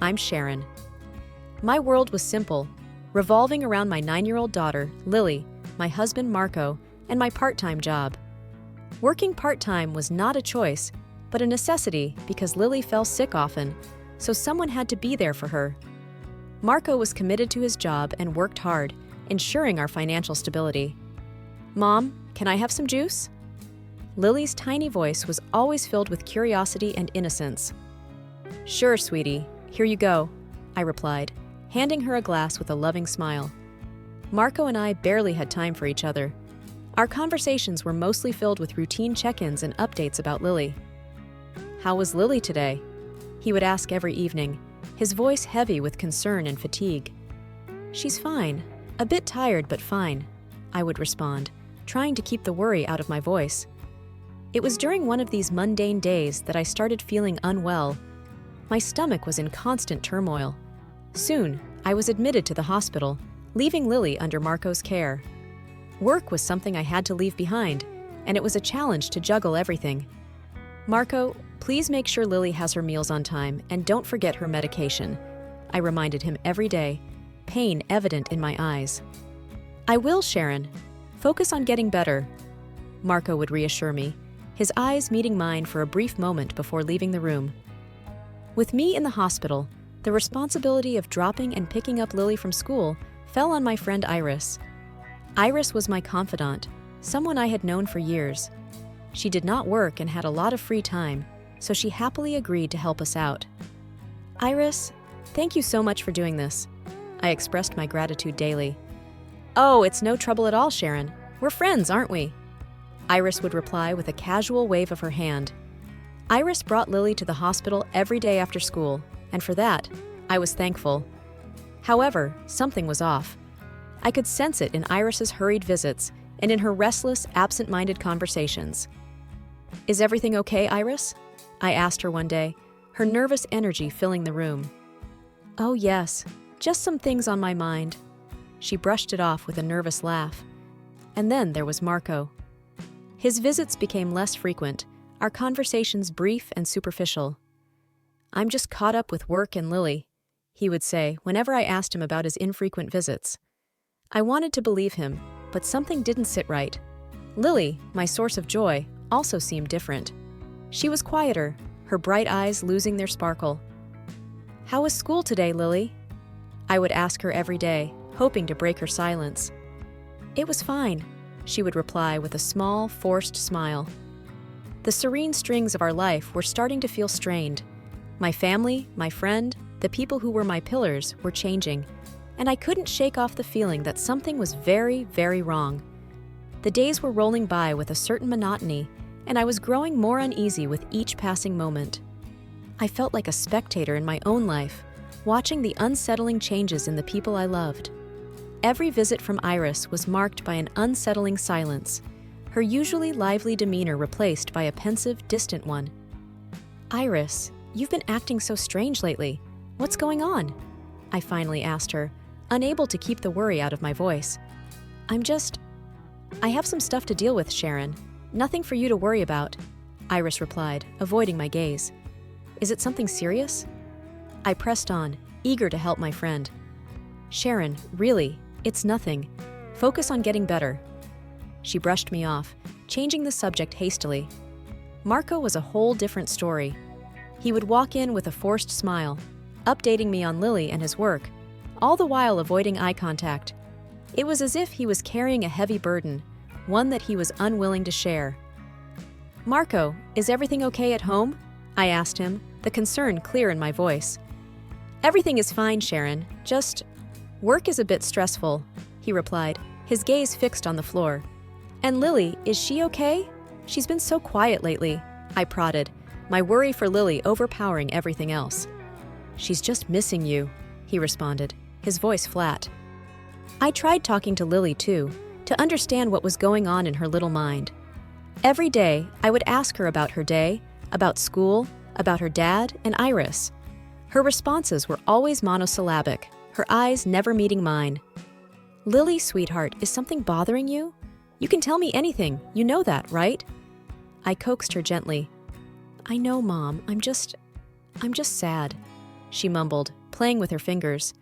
I'm Sharon. My world was simple, revolving around my 9-year-old daughter, Lily, my husband, Marco, and my part-time job. Working part-time was not a choice, but a necessity because Lily fell sick often, so someone had to be there for her. Marco was committed to his job and worked hard, ensuring our financial stability. "Mom, can I have some juice?" Lily's tiny voice was always filled with curiosity and innocence. "Sure, sweetie. Here you go," I replied, handing her a glass with a loving smile. Marco and I barely had time for each other. Our conversations were mostly filled with routine check-ins and updates about Lily. "How was Lily today?" he would ask every evening, his voice heavy with concern and fatigue. "She's fine. A bit tired, but fine," I would respond, trying to keep the worry out of my voice. It was during one of these mundane days that I started feeling unwell. My stomach was in constant turmoil. Soon, I was admitted to the hospital, leaving Lily under Marco's care. Work was something I had to leave behind, and it was a challenge to juggle everything. "Marco, please make sure Lily has her meals on time and don't forget her medication," I reminded him every day, pain evident in my eyes. "I will, Sharon. Focus on getting better," Marco would reassure me, his eyes meeting mine for a brief moment before leaving the room. With me in the hospital, the responsibility of dropping and picking up Lily from school fell on my friend Iris. Iris was my confidant, someone I had known for years. She did not work and had a lot of free time, so she happily agreed to help us out. "Iris, thank you so much for doing this." I expressed my gratitude daily. "Oh, it's no trouble at all, Sharon. We're friends, aren't we?" Iris would reply with a casual wave of her hand. Iris brought Lily to the hospital every day after school, and for that, I was thankful. However, something was off. I could sense it in Iris's hurried visits and in her restless, absent-minded conversations. "Is everything okay, Iris?" I asked her one day, her nervous energy filling the room. "Oh yes, just some things on my mind." She brushed it off with a nervous laugh. And then there was Marco. His visits became less frequent, our conversations brief and superficial. "I'm just caught up with work and Lily," he would say whenever I asked him about his infrequent visits. I wanted to believe him, but something didn't sit right. Lily, my source of joy, also seemed different. She was quieter, her bright eyes losing their sparkle. "How was school today, Lily?" I would ask her every day, hoping to break her silence. "It was fine," she would reply with a small, forced smile. The serene strings of our life were starting to feel strained. My family, my friend, the people who were my pillars were changing, and I couldn't shake off the feeling that something was very, very wrong. The days were rolling by with a certain monotony, and I was growing more uneasy with each passing moment. I felt like a spectator in my own life, watching the unsettling changes in the people I loved. Every visit from Iris was marked by an unsettling silence, her usually lively demeanor replaced by a pensive, distant one. "Iris, you've been acting so strange lately. What's going on?" I finally asked her, unable to keep the worry out of my voice. I have some stuff to deal with, Sharon. Nothing for you to worry about," Iris replied, avoiding my gaze. "Is it something serious?" I pressed on, eager to help my friend. "Sharon, really, it's nothing. Focus on getting better." She brushed me off, changing the subject hastily. Marco was a whole different story. He would walk in with a forced smile, updating me on Lily and his work, all the while avoiding eye contact. It was as if he was carrying a heavy burden, one that he was unwilling to share. "Marco, is everything okay at home?" I asked him, the concern clear in my voice. "Everything is fine, Sharon. Just work is a bit stressful," he replied, his gaze fixed on the floor. "And Lily, is she okay? She's been so quiet lately," I prodded, my worry for Lily overpowering everything else. "She's just missing you," he responded, his voice flat. I tried talking to Lily too, to understand what was going on in her little mind. Every day, I would ask her about her day, about school, about her dad, and Iris. Her responses were always monosyllabic, her eyes never meeting mine. "Lily, sweetheart, is something bothering you? You can tell me anything, you know that, right?" I coaxed her gently. "I know, Mom, I'm just sad." she mumbled, playing with her fingers.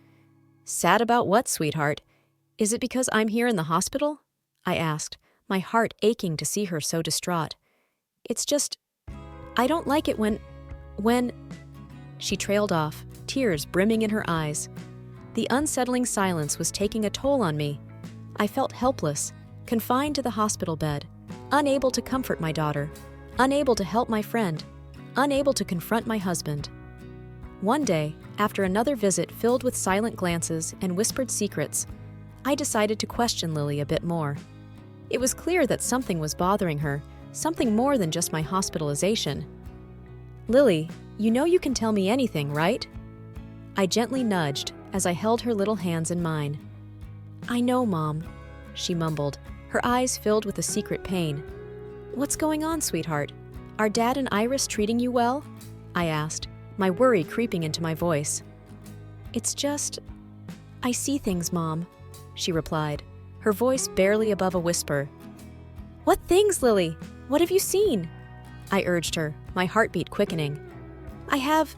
Sad about what, sweetheart? Is it because I'm here in the hospital? I asked, my heart aching to see her so distraught. It's just, I don't like it when... She trailed off, tears brimming in her eyes. The unsettling silence was taking a toll on me. I felt helpless, confined to the hospital bed, unable to comfort my daughter, unable to help my friend, unable to confront my husband. One day, after another visit filled with silent glances and whispered secrets, I decided to question Lily a bit more. It was clear that something was bothering her, something more than just my hospitalization. Lily, you know you can tell me anything, right? I gently nudged as I held her little hands in mine. I know, Mom, she mumbled, her eyes filled with a secret pain. What's going on, sweetheart? Are Dad and Iris treating you well? I asked, my worry creeping into my voice. It's just... I see things, Mom, she replied, her voice barely above a whisper. What things, Lily? What have you seen? I urged her, my heartbeat quickening. I have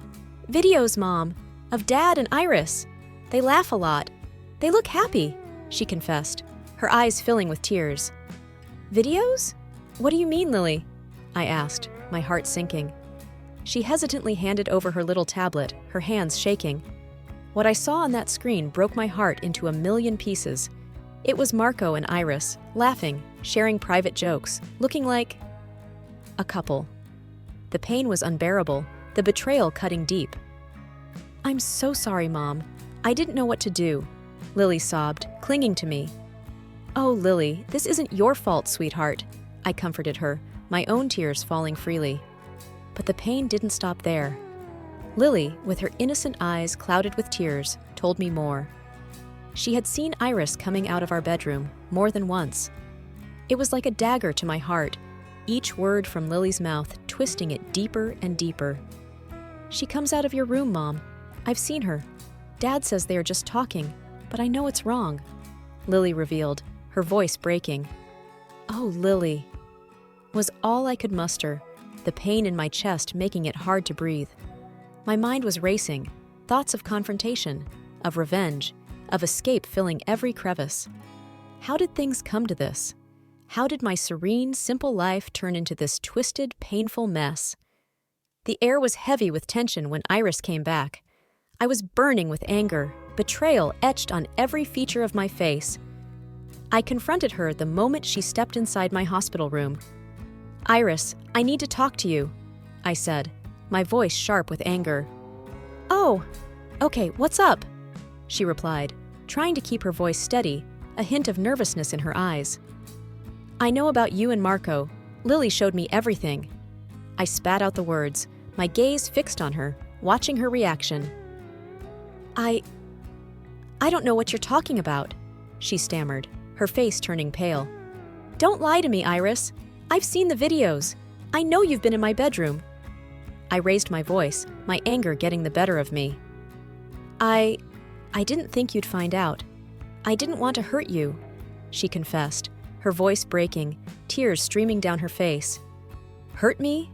videos, Mom, of Dad and Iris. They laugh a lot. They look happy, she confessed, her eyes filling with tears. Videos? What do you mean, Lily? I asked, my heart sinking. She hesitantly handed over her little tablet, her hands shaking. What I saw on that screen broke my heart into a million pieces. It was Marco and Iris, laughing, sharing private jokes, looking like a couple. The pain was unbearable, the betrayal cutting deep. I'm so sorry, Mom. I didn't know what to do, Lily sobbed, clinging to me. Oh, Lily, this isn't your fault, sweetheart, I comforted her, my own tears falling freely. But the pain didn't stop there. Lily, with her innocent eyes clouded with tears, told me more. She had seen Iris coming out of our bedroom more than once. It was like a dagger to my heart, each word from Lily's mouth twisting it deeper and deeper. She comes out of your room, Mom. I've seen her. Dad says they are just talking, but I know it's wrong, Lily revealed, her voice breaking. Oh, Lily, was all I could muster, the pain in my chest making it hard to breathe. My mind was racing, thoughts of confrontation, of revenge, of escape filling every crevice. How did things come to this? How did my serene, simple life turn into this twisted, painful mess? The air was heavy with tension when Iris came back. I was burning with anger, betrayal etched on every feature of my face. I confronted her the moment she stepped inside my hospital room. Iris, I need to talk to you, I said, my voice sharp with anger. Oh, okay, what's up? She replied, trying to keep her voice steady, a hint of nervousness in her eyes. I know about you and Marco. Lily showed me everything. I spat out the words, my gaze fixed on her, watching her reaction. I don't know what you're talking about, she stammered, her face turning pale. Don't lie to me, Iris. I've seen the videos. I know you've been in my bedroom. I raised my voice, my anger getting the better of me. I didn't think you'd find out. I didn't want to hurt you, she confessed, her voice breaking, tears streaming down her face. Hurt me?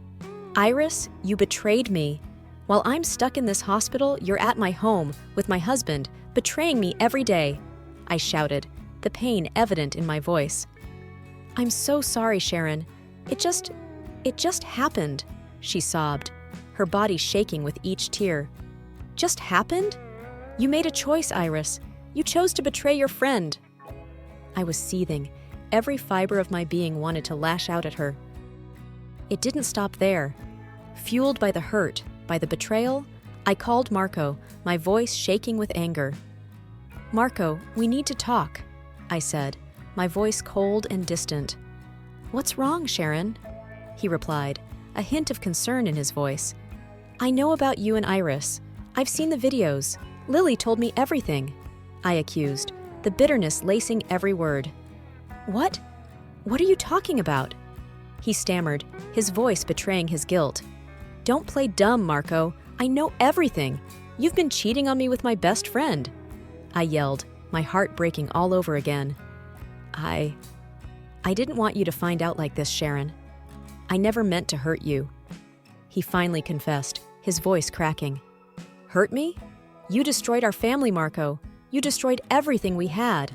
Iris, you betrayed me. While I'm stuck in this hospital, you're at my home with my husband, betraying me every day, I shouted, the pain evident in my voice. I'm so sorry, Sharon. It just happened, she sobbed, her body shaking with each tear. Just happened? You made a choice, Iris. You chose to betray your friend. I was seething. Every fiber of my being wanted to lash out at her. It didn't stop there. Fueled by the hurt, by the betrayal, I called Marco, my voice shaking with anger. Marco, we need to talk, I said, my voice cold and distant. What's wrong, Sharon? He replied, a hint of concern in his voice. I know about you and Iris. I've seen the videos. Lily told me everything, I accused, the bitterness lacing every word. What? What are you talking about? He stammered, his voice betraying his guilt. Don't play dumb, Marco. I know everything. You've been cheating on me with my best friend, I yelled, my heart breaking all over again. I didn't want you to find out like this, Sharon. I never meant to hurt you. He finally confessed, his voice cracking. Hurt me? You destroyed our family, Marco. You destroyed everything we had.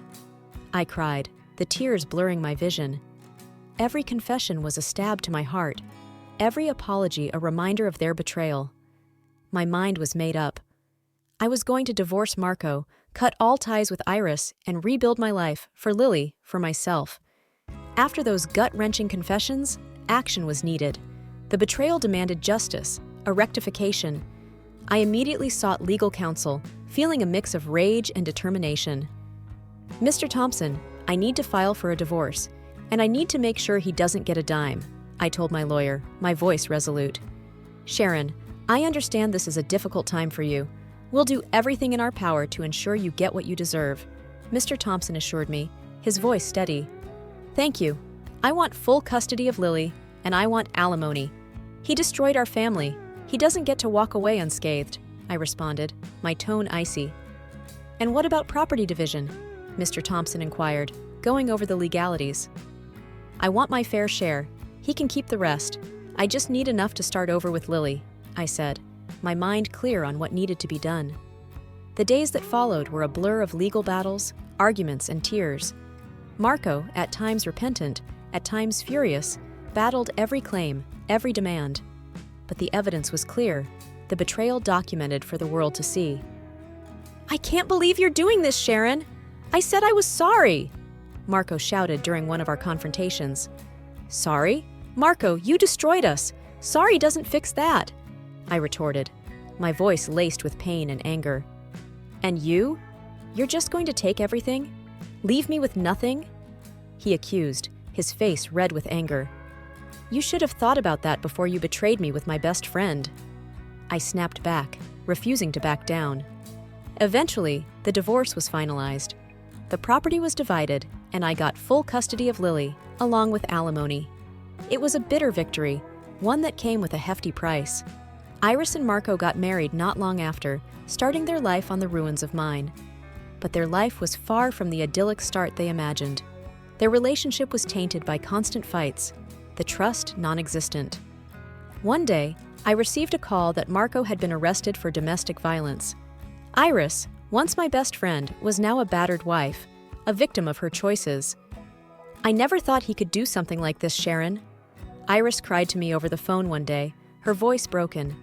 I cried, the tears blurring my vision. Every confession was a stab to my heart, every apology a reminder of their betrayal. My mind was made up. I was going to divorce Marco, cut all ties with Iris, and rebuild my life, for Lily, for myself. After those gut-wrenching confessions, action was needed. The betrayal demanded justice, a rectification. I immediately sought legal counsel, feeling a mix of rage and determination. Mr. Thompson, I need to file for a divorce, and I need to make sure he doesn't get a dime, I told my lawyer, my voice resolute. Sharon, I understand this is a difficult time for you. We'll do everything in our power to ensure you get what you deserve, Mr. Thompson assured me, his voice steady. Thank you. I want full custody of Lily, and I want alimony. He destroyed our family. He doesn't get to walk away unscathed, I responded, my tone icy. And what about property division? Mr. Thompson inquired, going over the legalities. I want my fair share. He can keep the rest. I just need enough to start over with Lily, I said, my mind clear on what needed to be done. The days that followed were a blur of legal battles, arguments, and tears. Marco, at times repentant, at times furious, battled every claim, every demand. But the evidence was clear, the betrayal documented for the world to see. I can't believe you're doing this, Sharon! I said I was sorry! Marco shouted during one of our confrontations. Sorry? Marco, you destroyed us! Sorry doesn't fix that! I retorted, my voice laced with pain and anger. And you? You're just going to take everything? Leave me with nothing? He accused, his face red with anger. You should have thought about that before you betrayed me with my best friend. I snapped back, refusing to back down. Eventually, the divorce was finalized. The property was divided, and I got full custody of Lily, along with alimony. It was a bitter victory, one that came with a hefty price. Iris and Marco got married not long after, starting their life on the ruins of mine. But their life was far from the idyllic start they imagined. Their relationship was tainted by constant fights, the trust non-existent. One day, I received a call that Marco had been arrested for domestic violence. Iris, once my best friend, was now a battered wife, a victim of her choices. I never thought he could do something like this, Sharon. Iris cried to me over the phone one day, her voice broken.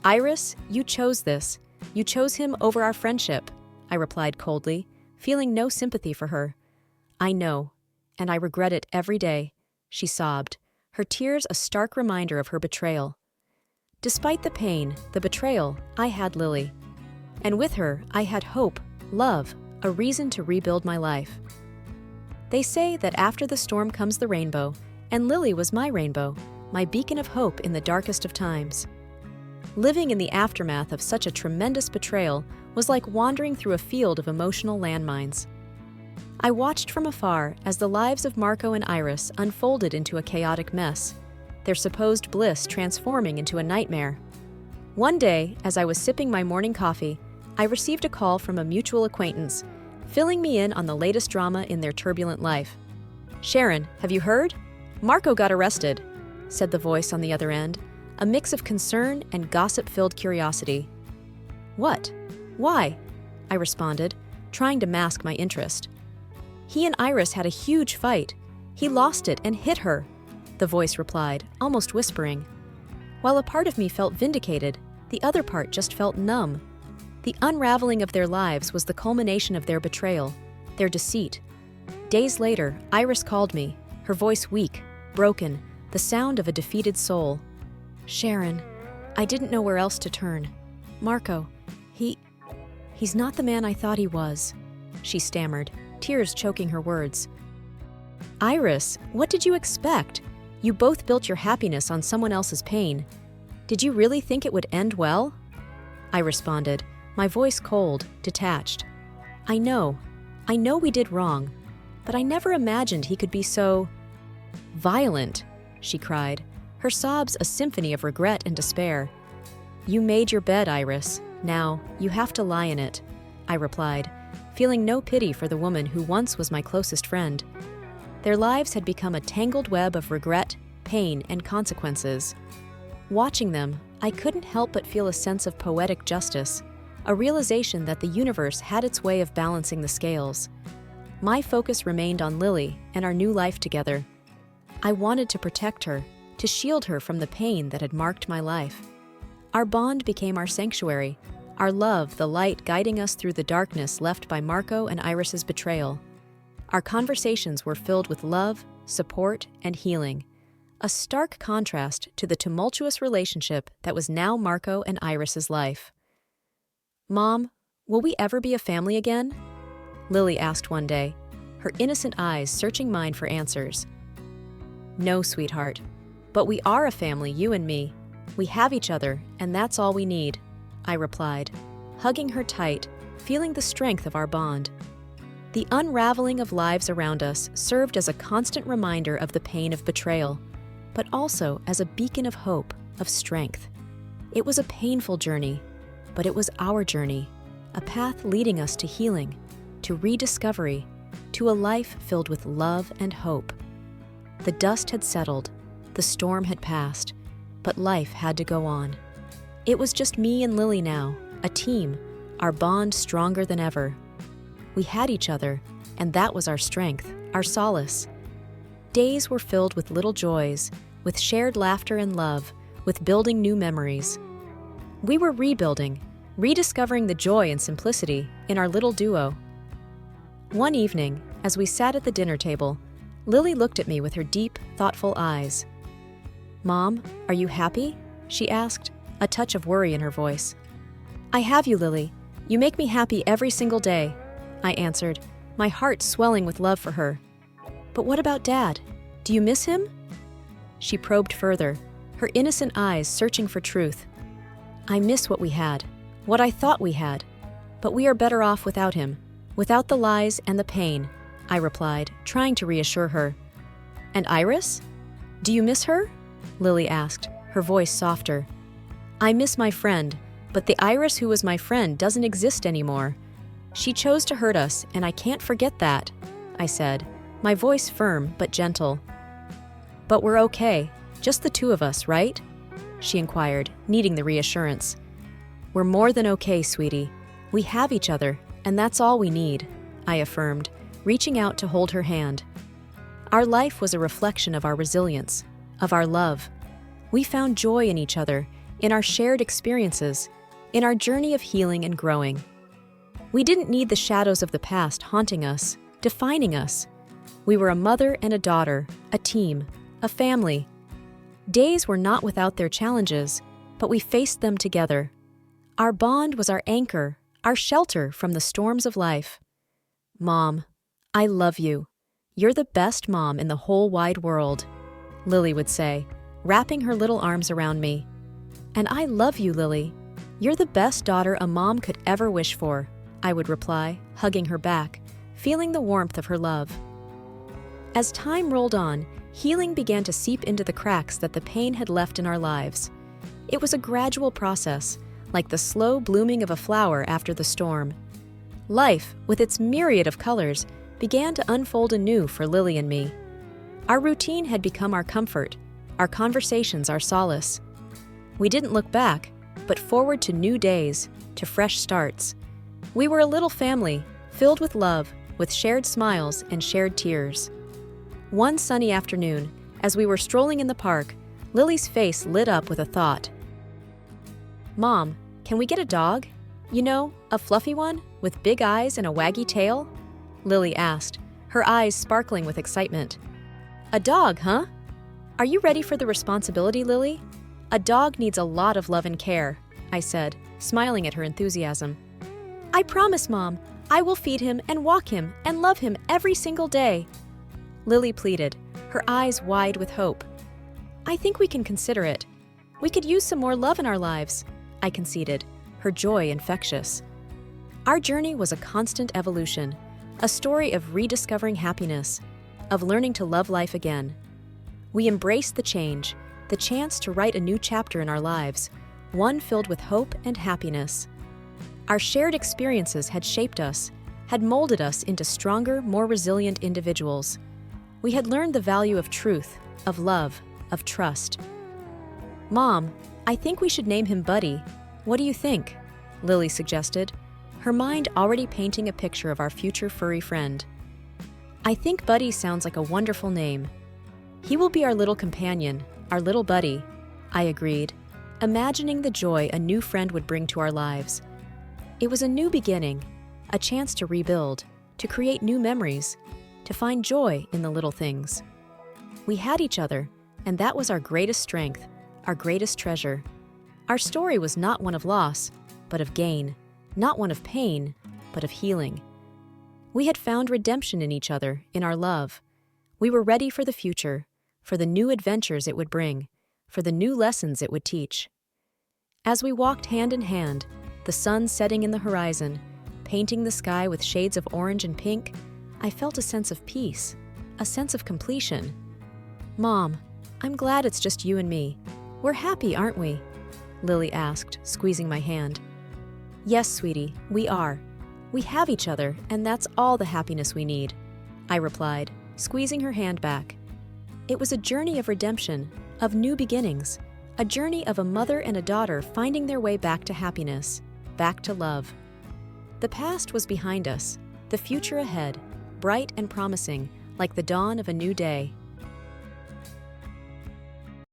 Iris, you chose this. You chose him over our friendship, I replied coldly, feeling no sympathy for her. I know, and I regret it every day, she sobbed, her tears a stark reminder of her betrayal. Despite the pain, the betrayal, I had Lily. And with her, I had hope, love, a reason to rebuild my life. They say that after the storm comes the rainbow, and Lily was my rainbow, my beacon of hope in the darkest of times. Living in the aftermath of such a tremendous betrayal was like wandering through a field of emotional landmines. I watched from afar as the lives of Marco and Iris unfolded into a chaotic mess, their supposed bliss transforming into a nightmare. One day, as I was sipping my morning coffee, I received a call from a mutual acquaintance, filling me in on the latest drama in their turbulent life. Sharon, have you heard? Marco got arrested, said the voice on the other end, a mix of concern and gossip-filled curiosity. What? Why? I responded, trying to mask my interest. He and Iris had a huge fight. He lost it and hit her, the voice replied, almost whispering. While a part of me felt vindicated, the other part just felt numb. The unraveling of their lives was the culmination of their betrayal, their deceit. Days later, Iris called me, her voice weak, broken, the sound of a defeated soul. Sharon, I didn't know where else to turn. Marco, he's not the man I thought he was, she stammered, tears choking her words. Iris, what did you expect? You both built your happiness on someone else's pain. Did you really think it would end well? I responded, my voice cold, detached. I know we did wrong, but I never imagined he could be so violent, she cried, her sobs a symphony of regret and despair. You made your bed, Iris. Now, you have to lie in it, I replied, feeling no pity for the woman who once was my closest friend. Their lives had become a tangled web of regret, pain, and consequences. Watching them, I couldn't help but feel a sense of poetic justice, a realization that the universe had its way of balancing the scales. My focus remained on Lily and our new life together. I wanted to protect her, to shield her from the pain that had marked my life. Our bond became our sanctuary, our love the light guiding us through the darkness left by Marco and Iris's betrayal. Our conversations were filled with love, support, and healing, a stark contrast to the tumultuous relationship that was now Marco and Iris's life. "Mom, will we ever be a family again?" Lily asked one day, her innocent eyes searching mine for answers. "No, sweetheart, but we are a family, you and me. We have each other, and that's all we need," I replied, hugging her tight, feeling the strength of our bond. The unraveling of lives around us served as a constant reminder of the pain of betrayal, but also as a beacon of hope, of strength. It was a painful journey, but it was our journey, a path leading us to healing, to rediscovery, to a life filled with love and hope. The dust had settled, the storm had passed, but life had to go on. It was just me and Lily now, a team, our bond stronger than ever. We had each other, and that was our strength, our solace. Days were filled with little joys, with shared laughter and love, with building new memories. We were rebuilding, rediscovering the joy and simplicity in our little duo. One evening, as we sat at the dinner table, Lily looked at me with her deep, thoughtful eyes. "Mom, are you happy?" she asked, a touch of worry in her voice. "I have you, Lily. You make me happy every single day," I answered, my heart swelling with love for her. "But what about Dad? Do you miss him?" She probed further, her innocent eyes searching for truth. "I miss what we had, what I thought we had, but we are better off without him, without the lies and the pain," I replied, trying to reassure her. "And Iris? Do you miss her?" Lily asked, her voice softer. "I miss my friend, but the Iris who was my friend doesn't exist anymore. She chose to hurt us, and I can't forget that," I said, my voice firm but gentle. "But we're okay, just the two of us, right?" she inquired, needing the reassurance. "We're more than okay, sweetie. We have each other, and that's all we need," I affirmed, reaching out to hold her hand. Our life was a reflection of our resilience, of our love. We found joy in each other, in our shared experiences, in our journey of healing and growing. We didn't need the shadows of the past haunting us, defining us. We were a mother and a daughter, a team, a family. Days were not without their challenges, but we faced them together. Our bond was our anchor, our shelter from the storms of life. "Mom, I love you. You're the best mom in the whole wide world," Lily would say, wrapping her little arms around me. "And I love you, Lily. You're the best daughter a mom could ever wish for," I would reply, hugging her back, feeling the warmth of her love. As time rolled on, healing began to seep into the cracks that the pain had left in our lives. It was a gradual process, like the slow blooming of a flower after the storm. Life, with its myriad of colors, began to unfold anew for Lily and me. Our routine had become our comfort, our conversations our solace. We didn't look back, but forward to new days, to fresh starts. We were a little family, filled with love, with shared smiles and shared tears. One sunny afternoon, as we were strolling in the park, Lily's face lit up with a thought. "Mom, can we get a dog? You know, a fluffy one, with big eyes and a waggy tail?" Lily asked, her eyes sparkling with excitement. "A dog, huh? Are you ready for the responsibility, Lily? A dog needs a lot of love and care," I said, smiling at her enthusiasm. "I promise, Mom, I will feed him and walk him and love him every single day," Lily pleaded, her eyes wide with hope. "I think we can consider it. We could use some more love in our lives," I conceded, her joy infectious. Our journey was a constant evolution, a story of rediscovering happiness, of learning to love life again. We embraced the change, the chance to write a new chapter in our lives, one filled with hope and happiness. Our shared experiences had shaped us, had molded us into stronger, more resilient individuals. We had learned the value of truth, of love, of trust. "Mom, I think we should name him Buddy. What do you think?" Lily suggested, her mind already painting a picture of our future furry friend. I think Buddy sounds like a wonderful name. He will be our little companion, our little buddy, I agreed, imagining the joy a new friend would bring to our lives. It was a new beginning, a chance to rebuild, to create new memories, to find joy in the little things. We had each other, and that was our greatest strength, our greatest treasure. Our story was not one of loss, but of gain, not one of pain, but of healing. We had found redemption in each other, in our love. We were ready for the future, for the new adventures it would bring, for the new lessons it would teach. As we walked hand in hand, the sun setting in the horizon, painting the sky with shades of orange and pink, I felt a sense of peace, a sense of completion. Mom, I'm glad it's just you and me. We're happy, aren't we? Lily asked, squeezing my hand. Yes, sweetie, we are. We have each other, and that's all the happiness we need, I replied, squeezing her hand back. It was a journey of redemption, of new beginnings, a journey of a mother and a daughter finding their way back to happiness, back to love. The past was behind us, the future ahead, bright and promising, like the dawn of a new day.